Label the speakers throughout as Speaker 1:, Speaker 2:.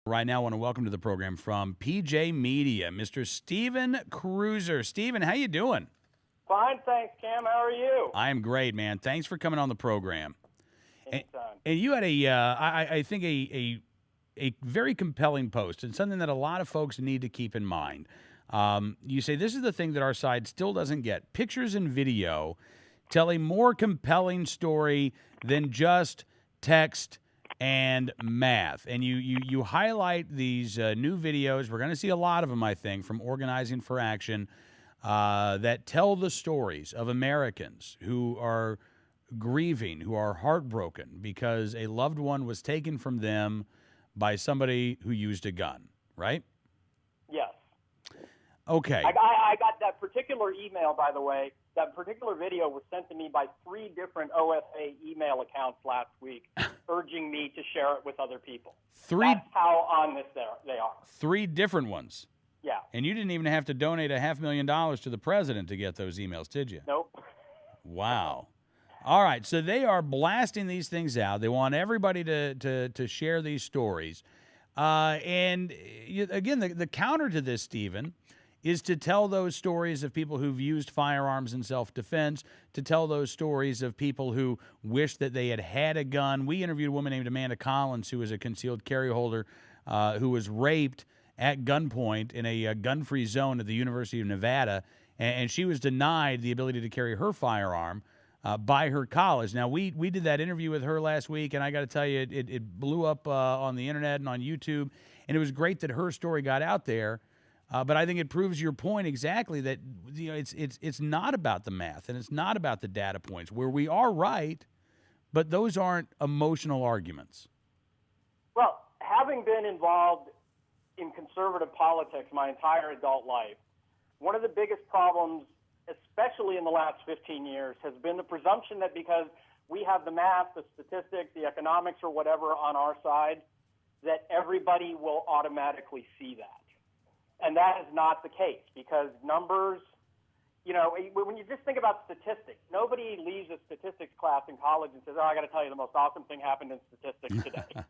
Speaker 1: Right now, I want to welcome to the program from PJ Media, Mr. Steven Cruiser. Steven, how you doing?
Speaker 2: Fine, thanks, Cam. How are you?
Speaker 1: I am great, man. Thanks for coming on the program. And,
Speaker 2: Anytime.
Speaker 1: and you had I think a very compelling post and something that a lot of folks need to keep in mind. You say this is the thing that our side still doesn't get: pictures and video tell a more compelling story than just text and math. And you highlight these new videos. We're going to see a lot of them, I think, from Organizing for Action that tell the stories of Americans who are grieving, who are heartbroken because a loved one was taken from them by somebody who used a gun, right?
Speaker 2: Yes.
Speaker 1: Okay.
Speaker 2: I got that particular email, by the way. That particular video was sent to me by 3 different OFA email accounts last week, urging me to share it with other people. That's how on this they are.
Speaker 1: 3 different ones.
Speaker 2: Yeah.
Speaker 1: And you didn't even have to donate $500,000 to the president to get those emails, did you?
Speaker 2: Nope.
Speaker 1: Wow. All right, so they are blasting these things out. They want everybody to share these stories. Again, the counter to this, Stephen, is to tell those stories of people who've used firearms in self-defense, to tell those stories of people who wish that they had had a gun. We interviewed a woman named Amanda Collins, who was a concealed carry holder, who was raped at gunpoint in a gun-free zone at the University of Nevada, and she was denied the ability to carry her firearm by her college. Now, we did that interview with her last week, and I got to tell you, it blew up on the internet and on YouTube, and it was great that her story got out there. But I think it proves your point exactly that it's not about the math and it's not about the data points, where we are right, but those aren't emotional arguments.
Speaker 2: Well, having been involved in conservative politics my entire adult life, one of the biggest problems, especially in the last 15 years, has been the presumption that because we have the math, the statistics, the economics, or whatever on our side, that everybody will automatically see that. And that is not the case, because numbers, when you just think about statistics, nobody leaves a statistics class in college and says, I got to tell you the most awesome thing happened in statistics today.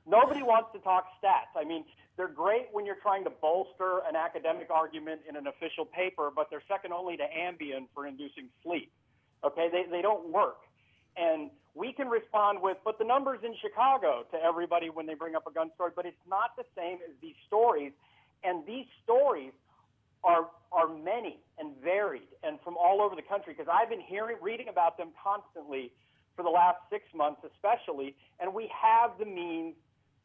Speaker 2: Nobody wants to talk stats. I mean, they're great when you're trying to bolster an academic argument in an official paper, but they're second only to Ambien for inducing sleep. Okay, they don't work. And we can respond with, but the numbers in Chicago to everybody when they bring up a gun story, but it's not the same as these stories. And these stories are many and varied and from all over the country, because I've been reading about them constantly for the last 6 months especially, and we have the means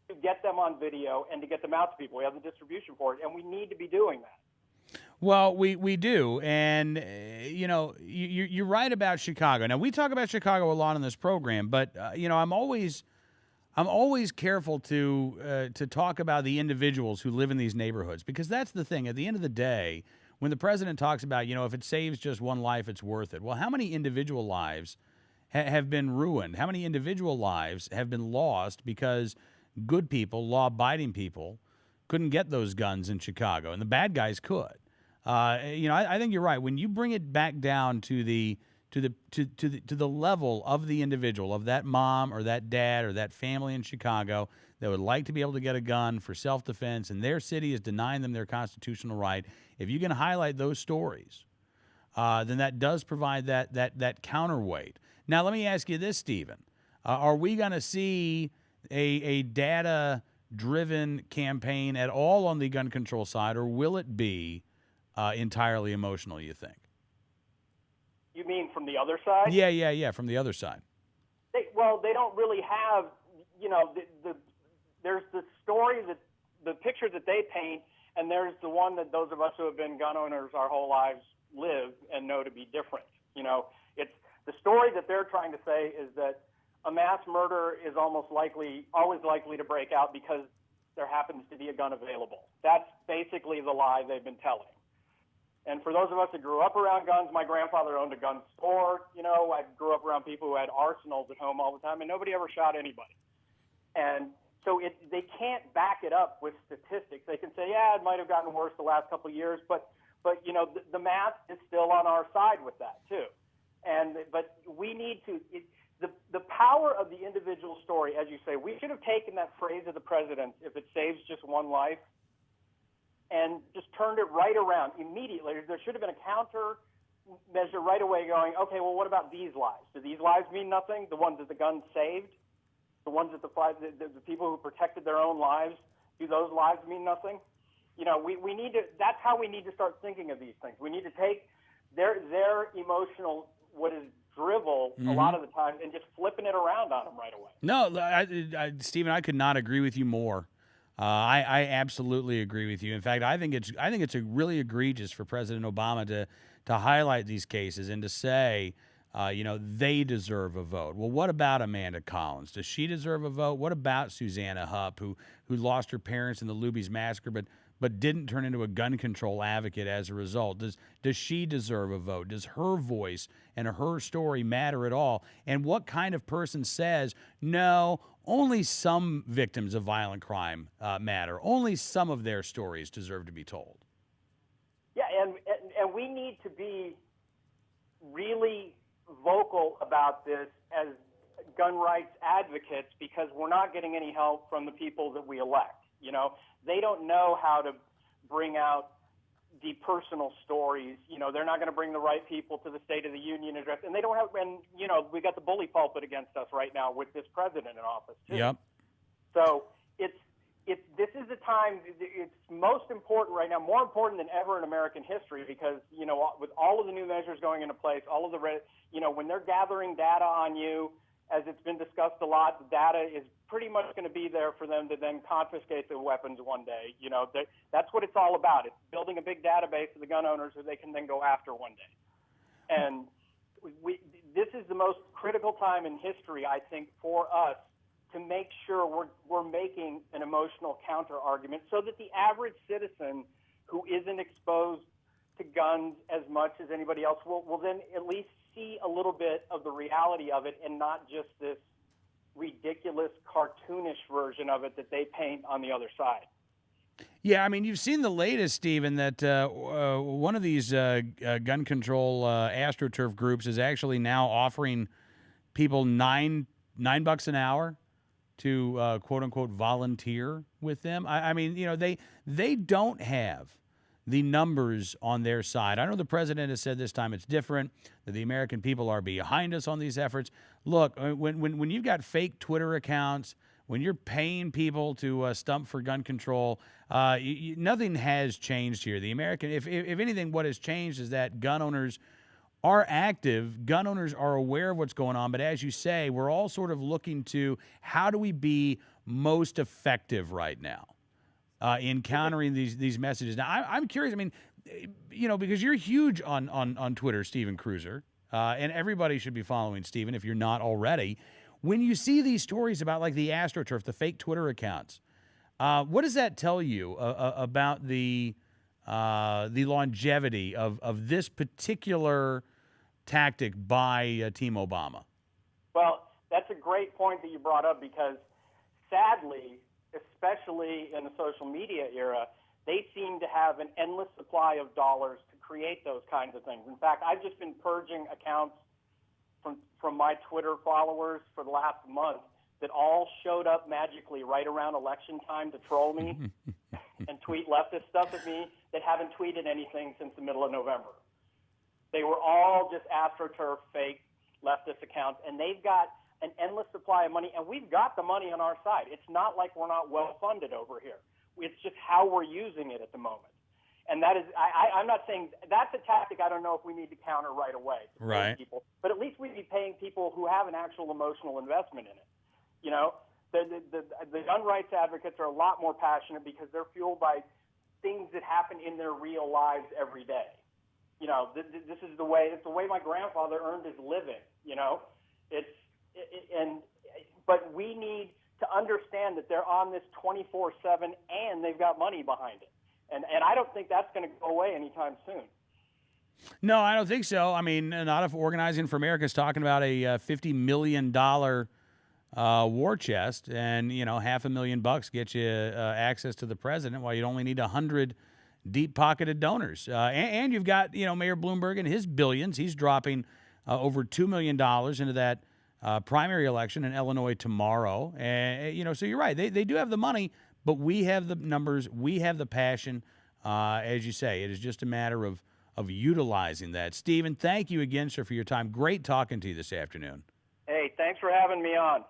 Speaker 2: to get them on video and to get them out to people. We have the distribution for it, and we need to be doing that.
Speaker 1: Well, we do, and you're right about Chicago. Now, we talk about Chicago a lot on this program, but I'm always careful to talk about the individuals who live in these neighborhoods, because that's the thing. At the end of the day, when the president talks about, if it saves just one life, it's worth it. Well, how many individual lives have been ruined? How many individual lives have been lost because good people, law-abiding people, couldn't get those guns in Chicago, and the bad guys could? I think you're right. When you bring it back down to the level of the individual, of that mom or that dad or that family in Chicago that would like to be able to get a gun for self-defense, and their city is denying them their constitutional right, if you can highlight those stories, then that does provide that counterweight. Now, let me ask you this, Stephen. Are we going to see a data-driven campaign at all on the gun control side, or will it be entirely emotional, you think?
Speaker 2: You mean from the other side?
Speaker 1: Yeah, from the other side.
Speaker 2: They don't really have, there's the story, the picture that they paint, and there's the one that those of us who have been gun owners our whole lives live and know to be different. It's the story that they're trying to say is that a mass murder is always likely to break out because there happens to be a gun available. That's basically the lie they've been telling. And for those of us that grew up around guns, my grandfather owned a gun store. I grew up around people who had arsenals at home all the time, and nobody ever shot anybody. And so they can't back it up with statistics. They can say, yeah, it might have gotten worse the last couple of years, but the math is still on our side with that too. But we need to. the power of the individual story, as you say, we should have taken that phrase of the president, if it saves just one life, and just turned it right around immediately. There should have been a counter measure right away going, okay, well, what about these lives? Do these lives mean nothing? The ones that the gun saved? The ones that the people who protected their own lives, do those lives mean nothing? You know, we need to, that's how we need to start thinking of these things. We need to take their emotional, what is drivel a lot of the time, and just flipping it around on them right away.
Speaker 1: No, Stephen, I could not agree with you more. I absolutely agree with you. In fact, I think it's a really egregious for President Obama to highlight these cases and to say, they deserve a vote. Well, what about Amanda Collins? Does she deserve a vote? What about Susanna Hupp, who lost her parents in the Luby's massacre, but didn't turn into a gun control advocate as a result? Does she deserve a vote? Does her voice and her story matter at all? And what kind of person says, no, only some victims of violent crime matter. Only some of their stories deserve to be told.
Speaker 2: Yeah, and we need to be really vocal about this as gun rights advocates, because we're not getting any help from the people that we elect. You know, they don't know how to bring out the personal stories. You know, they're not going to bring the right people to the State of the Union address, and they don't have. And we got the bully pulpit against us right now with this president in office too.
Speaker 1: Yep.
Speaker 2: So this is the time. It's most important right now, more important than ever in American history, because with all of the new measures going into place, all of the when they're gathering data on you, as it's been discussed a lot, the data is pretty much going to be there for them to then confiscate the weapons one day. That's what it's all about. It's building a big database of the gun owners that they can then go after one day. And this is the most critical time in history, I think, for us to make sure we're making an emotional counter argument, so that the average citizen who isn't exposed to guns as much as anybody else will then at least see a little bit of the reality of it, and not just this ridiculous cartoonish version of it that they paint on the other side.
Speaker 1: Yeah, I mean, you've seen the latest, Stephen, that one of these gun control AstroTurf groups is actually now offering people $9 an hour to quote unquote volunteer with them. I mean, they don't have the numbers on their side. I know the president has said this time it's different, that the American people are behind us on these efforts. Look, when you've got fake Twitter accounts, when you're paying people to stump for gun control, nothing has changed here. The American, if anything, what has changed is that gun owners are active. Gun owners are aware of what's going on. But as you say, we're all sort of looking to how do we be most effective right now in countering these messages. Now, I'm curious. I mean, because you're huge on Twitter, Stephen Cruiser, and everybody should be following Stephen if you're not already. When you see these stories about like the AstroTurf, the fake Twitter accounts, what does that tell you about the longevity of this particular tactic by Team Obama?
Speaker 2: Well, that's a great point that you brought up, because sadly, especially in the social media era, they seem to have an endless supply of dollars to create those kinds of things. In fact, I've just been purging accounts from my Twitter followers for the last month that all showed up magically right around election time to troll me and tweet leftist stuff at me that haven't tweeted anything since the middle of November. They were all just AstroTurf fake leftist accounts, and they've got an endless supply of money, and we've got the money on our side. It's not like we're not well-funded over here. It's just how we're using it at the moment. And that is, I'm not saying that's a tactic I don't know if we need to counter right away.
Speaker 1: Right.
Speaker 2: People, but at least we'd be paying people who have an actual emotional investment in it. The gun rights advocates are a lot more passionate because they're fueled by things that happen in their real lives every day. This is the way. It's the way my grandfather earned his living. But we need to understand that they're on this 24/7, and they've got money behind it. And I don't think that's going to go away anytime soon.
Speaker 1: No, I don't think so. I mean, not if Organizing for America is talking about a $50 million war chest, and $500,000 gets you access to the president, while you'd only need 100 deep-pocketed donors. And you've got Mayor Bloomberg and his billions. He's dropping over $2 million into that primary election in Illinois tomorrow. And, so you're right. They do have the money, but we have the numbers. We have the passion. As you say, it is just a matter of utilizing that. Stephen, thank you again, sir, for your time. Great talking to you this afternoon.
Speaker 2: Hey, thanks for having me on.